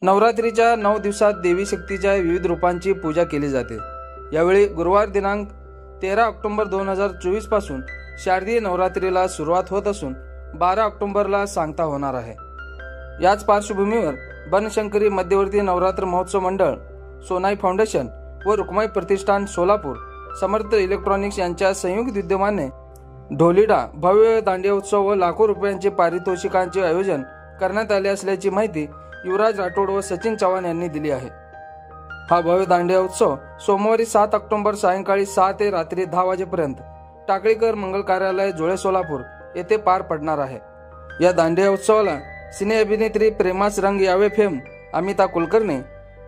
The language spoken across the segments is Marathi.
नवरात्रीच्या 9 दिवसात देवी शक्तीच्या विविध रूपांची पूजा केली जाते। यावेळी गुरुवार दिनांक 13 ऑक्टोबर 2024 पासून शारदीय नवरात्रीला सुरुवात होत असून 12 ऑक्टोबरला सांगता होणार आहे। याच पार्श्वभूमीवर बनशंकरी मध्यवर्ती नवरात्र महोत्सव मंडळ, सोनाई फाउंडेशन व रुक्माई प्रतिष्ठान सोलापूर, समर्थ इलेक्ट्रॉनिक्स यांच्या संयुक्त विद्यमाने ढोलीडा भव्य दांडिया उत्सव व लाखो रुपयांचे पारितोषिकांचे आयोजन करण्यात आले असल्याची माहिती युवराज राठोड व सचिन चव्हाण यांनी दिली आहे। हा भव्य दांडिया उत्सव सोमवारी 7 ऑक्टोबर सायंकाळी 6 ते रात्री 10 वाजेपर्यंत टाकळीकर मंगल कार्यालय, जुळे, सोलापूर येथे पार पडणार आहे। या दांडिया उत्सवाला सिने अभिनेत्री प्रेमास रंग यावे फेम अमिता कुलकर्णी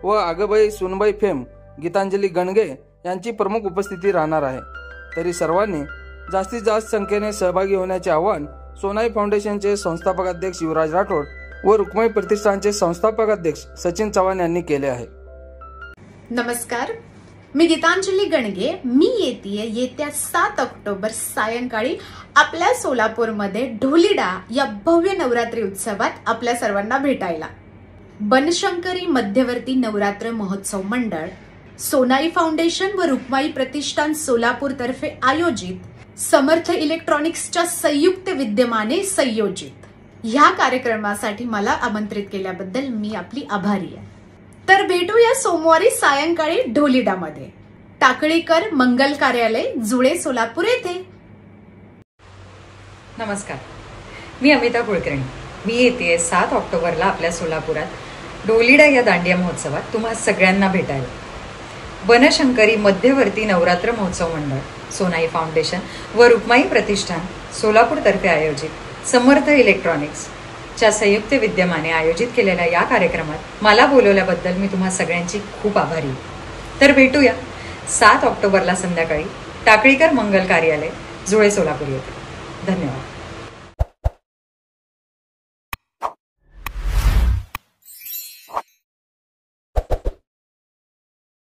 व आगबाई सुनबाई फेम गीतांजली गणगे यांची प्रमुख उपस्थिती राहणार आहे। तरी सर्वांनी जास्तीत जास्त संख्येने सहभागी होण्याचे आवाहन सोनाई फाउंडेशनचे संस्थापक अध्यक्ष युवराज राठोड व रुक्माई प्रतिष्ठानचे संस्थापक अध्यक्ष सचिन चव्हाण यांनी केले आहे। नमस्कार, मी गीतांजली गणगे। मी येत्या 7 ऑक्टोबर सायंकाळी आपल्या सोलापूरमध्ये ढोलीडा या भव्य नवरात्री उत्सवात आपल्या सर्वांना भेटायला। बनशंकरी मध्यवर्ती नवरात्र महोत्सव मंडळ, सोनाई फाउंडेशन व रुक्माई प्रतिष्ठान सोलापूर तर्फे आयोजित समर्थ इलेक्ट्रॉनिक्सच्या संयुक्त विद्यमाने संयोजित ह्या कार्यक्रमासाठी मला आमंत्रित केल्याबद्दल मी आपली आभारी आहे। तर भेटूया सोमवारी सायंकाळी ढोलीडामध्ये, टाकळीकर मंगल कार्यालय, जुळे, सोलापूर येथे। नमस्कार, मी अमिता कुलकर्णी। मी येते 7 ऑक्टोबरला आपल्या सोलापुरात ढोलीडा या दांडिया महोत्सवात तुम्हा सगळ्यांना भेटायला। बनशंकरी मध्यवर्ती नवरात्र महोत्सव मंडळ, सोनाई फाउंडेशन व रुक्माई प्रतिष्ठान सोलापूर तर्फे आयोजित समर्थ इलेक्ट्रॉनिक्स च्या संयुक्त विद्यमाने आयोजित केलेल्या या कार्यक्रमात मला बोलवल्याबद्दल मी तुम्हा सगळ्यांची खूप आभारी आहे। तर भेटूया 7 ऑक्टोबरला संध्याकाळी टाकळीकर मंगल कार्यालय, जुळे, सोलापूर येथे। धन्यवाद।